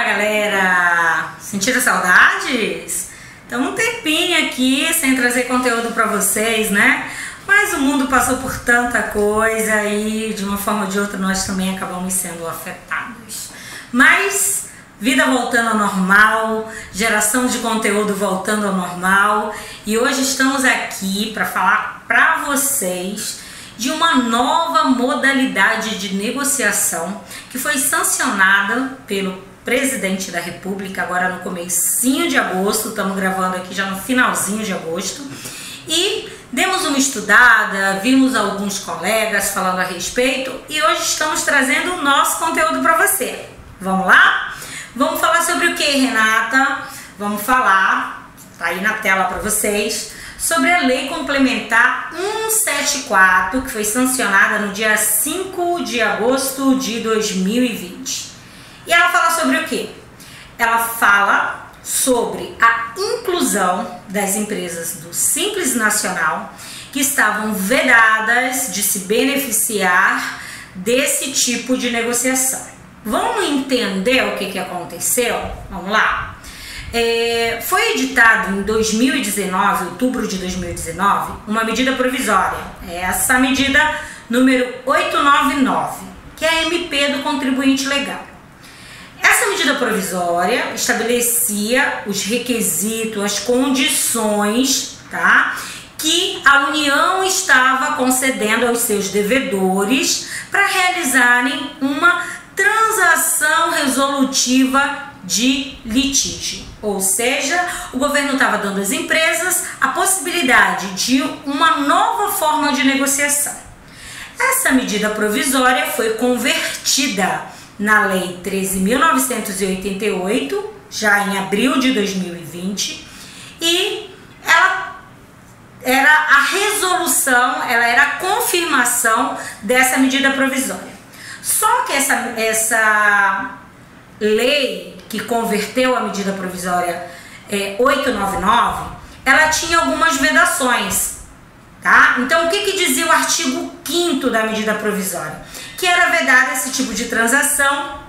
Fala galera, sentiram saudades? Então um tempinho aqui sem trazer conteúdo pra vocês, né? Mas o mundo passou por tanta coisa e de uma forma ou de outra nós também acabamos sendo afetados. Mas vida voltando ao normal, geração de conteúdo voltando ao normal, e hoje estamos aqui para falar para vocês de uma nova modalidade de negociação que foi sancionada pelo presidente da República agora no comecinho de agosto. Estamos gravando aqui já no finalzinho de agosto e demos uma estudada, vimos alguns colegas falando a respeito e hoje estamos trazendo o nosso conteúdo para você. Vamos lá? Vamos falar sobre o que, Renata? Vamos falar, tá aí na tela para vocês, sobre a Lei Complementar 174, que foi sancionada no dia 5 de agosto de 2020. E ela fala sobre o quê? Ela fala sobre a inclusão das empresas do Simples Nacional que estavam vedadas de se beneficiar desse tipo de negociação. Vamos entender o que aconteceu? Vamos lá. Foi editado em 2019, outubro de 2019, uma medida provisória, essa medida número 899, que é a MP do contribuinte legal. Essa medida provisória estabelecia os requisitos, as condições, tá, que a União estava concedendo aos seus devedores para realizarem uma transação resolutiva de litígio. Ou seja, o governo estava dando às empresas a possibilidade de uma nova forma de negociação. Essa medida provisória foi convertida na Lei 13.988, já em abril de 2020, e ela era a resolução, ela era a confirmação dessa medida provisória. Só que essa lei que converteu a medida provisória 899, ela tinha algumas vedações, tá? Então, o que dizia o artigo 5º da medida provisória? Que era vedada esse tipo de transação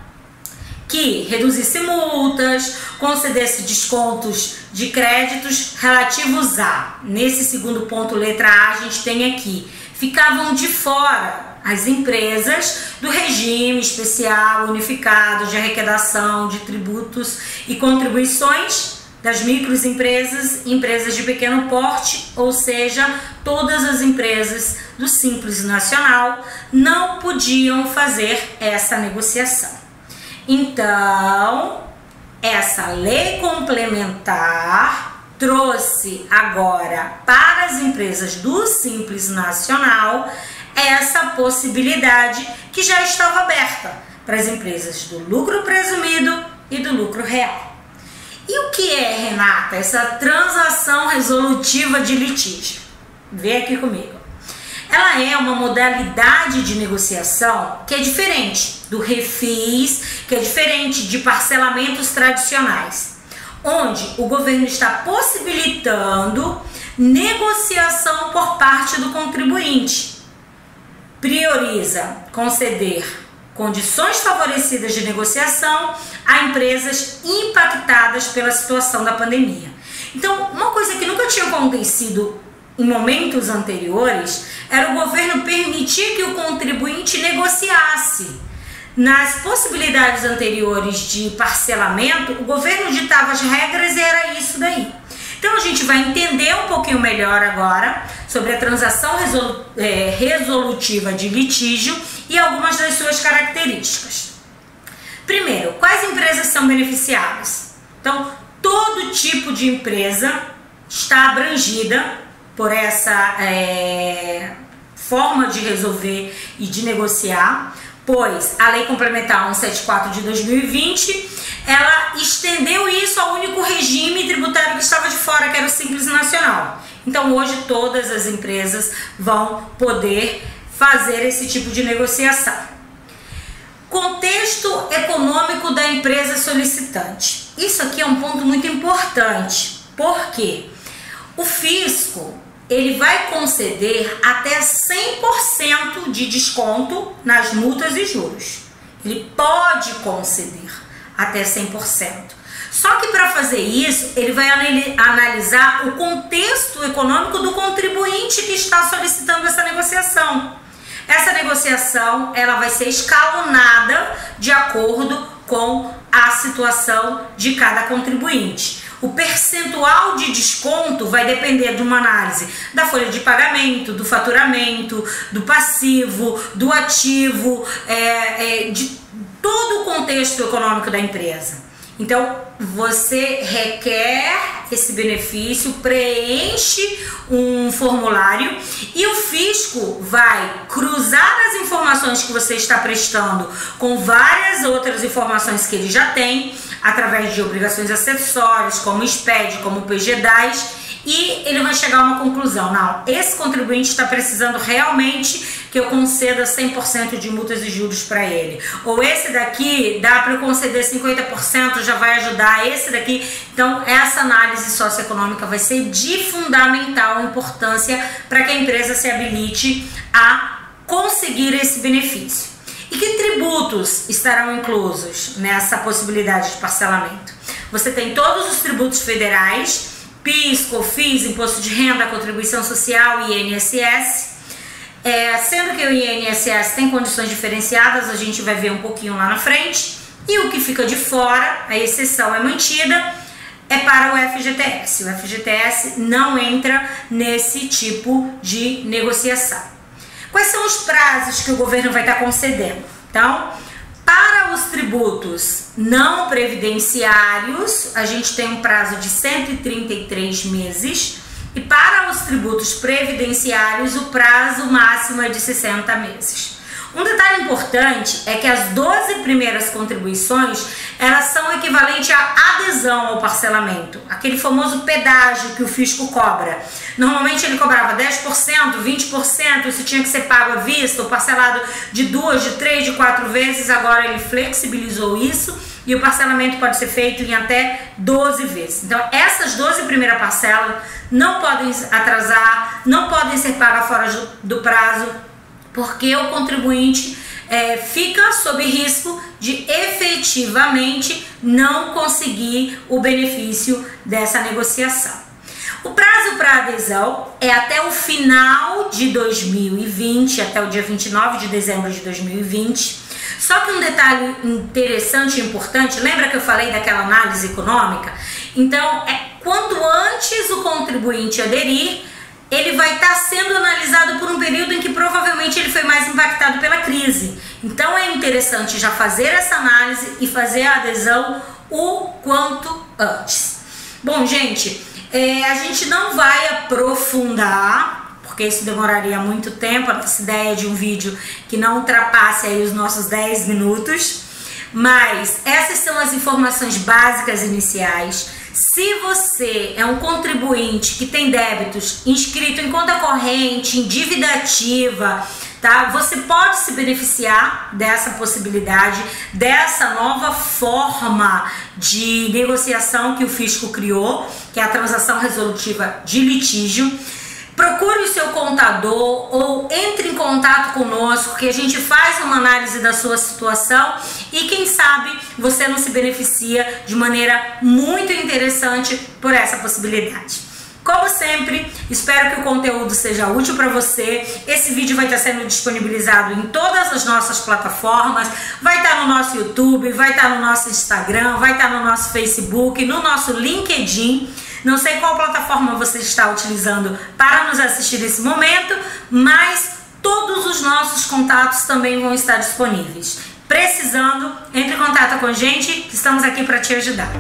que reduzisse multas, concedesse descontos de créditos relativos a, nesse segundo ponto, letra A, a gente tem aqui, ficavam de fora as empresas do regime especial unificado de arrecadação de tributos e contribuições das microempresas, empresas de pequeno porte, ou seja, todas as empresas do Simples Nacional não podiam fazer essa negociação. Então, essa lei complementar trouxe agora para as empresas do Simples Nacional essa possibilidade que já estava aberta para as empresas do lucro presumido e do lucro real. E o que é, Renata, essa transação resolutiva de litígio? Vê aqui comigo. Ela é uma modalidade de negociação que é diferente do refis, que é diferente de parcelamentos tradicionais, onde o governo está possibilitando negociação por parte do contribuinte. Prioriza conceder condições favorecidas de negociação a empresas impactadas pela situação da pandemia. Então, uma coisa que nunca tinha acontecido em momentos anteriores era o governo permitir que o contribuinte negociasse. Nas possibilidades anteriores de parcelamento, o governo ditava as regras e era isso daí. Então a gente vai entender um pouquinho melhor agora sobre a transação resolutiva de litígio e algumas das suas características. Primeiro, quais empresas são beneficiadas? Então, todo tipo de empresa está abrangida por essa forma de resolver e de negociar, pois a Lei Complementar 174 de 2020 ela estendeu isso ao único regime tributário que estava de fora, que era o Simples Nacional. Então hoje todas as empresas vão poder fazer esse tipo de negociação. Contexto econômico da empresa solicitante. Isso aqui é um ponto muito importante, porque o fisco ele vai conceder até 100% de desconto nas multas e juros. Ele pode conceder até 100%. Só que para fazer isso, ele vai analisar o contexto econômico do contribuinte que está solicitando essa negociação. Essa negociação ela vai ser escalonada de acordo com a situação de cada contribuinte. O percentual de desconto vai depender de uma análise da folha de pagamento, do faturamento, do passivo, do ativo, de todo o contexto econômico da empresa. Então, você requer esse benefício, preenche um formulário e o fisco vai cruzar as informações que você está prestando com várias outras informações que ele já tem, através de obrigações acessórias, como SPED, como PGDAS, e ele vai chegar a uma conclusão. Não, esse contribuinte está precisando realmente que eu conceda 100% de multas e juros para ele. Ou esse daqui dá para eu conceder 50%, já vai ajudar esse daqui. Então, essa análise socioeconômica vai ser de fundamental importância para que a empresa se habilite a conseguir esse benefício. E que tributos estarão inclusos nessa possibilidade de parcelamento? Você tem todos os tributos federais, PIS, COFINS, Imposto de Renda, Contribuição Social e INSS. Sendo que o INSS tem condições diferenciadas, a gente vai ver um pouquinho lá na frente. E o que fica de fora, a exceção é mantida, é para o FGTS. O FGTS não entra nesse tipo de negociação. Quais são os prazos que o governo vai estar concedendo? Então, para os tributos não previdenciários, a gente tem um prazo de 133 meses. E para os tributos previdenciários, o prazo máximo é de 60 meses. Um detalhe importante é que as 12 primeiras contribuições, elas são equivalentes à adesão ao parcelamento, aquele famoso pedágio que o fisco cobra. Normalmente ele cobrava 10%, 20%, isso tinha que ser pago à vista, ou parcelado de 2, de 3, de 4 vezes, agora ele flexibilizou isso e o parcelamento pode ser feito em até 12 vezes. Então essas 12 primeiras parcelas não podem atrasar, não podem ser pagas fora do prazo, porque o contribuinte fica sob risco de efetivamente não conseguir o benefício dessa negociação. O prazo para adesão é até o final de 2020, até o dia 29 de dezembro de 2020. Só que um detalhe interessante e importante, lembra que eu falei daquela análise econômica? Então, quanto antes o contribuinte aderir, ele vai estar sendo analisado por um período em que provavelmente ele foi mais impactado pela crise. Então é interessante já fazer essa análise e fazer a adesão o quanto antes. Bom, gente, a gente não vai aprofundar, porque isso demoraria muito tempo, a nossa ideia de um vídeo que não ultrapasse aí os nossos 10 minutos, mas essas são as informações básicas iniciais. Se você é um contribuinte que tem débitos inscrito em conta corrente, em dívida ativa, tá? Você pode se beneficiar dessa possibilidade, dessa nova forma de negociação que o fisco criou, que é a transação resolutiva de litígio. Procure o seu contador ou entre em contato conosco que a gente faz uma análise da sua situação e quem sabe você não se beneficia de maneira muito interessante por essa possibilidade. Como sempre, espero que o conteúdo seja útil para você. Esse vídeo vai estar sendo disponibilizado em todas as nossas plataformas, vai estar no nosso YouTube, vai estar no nosso Instagram, vai estar no nosso Facebook, no nosso LinkedIn. Não sei qual plataforma você está utilizando para nos assistir nesse momento, mas todos os nossos contatos também vão estar disponíveis. Precisando, entre em contato com a gente, que estamos aqui para te ajudar.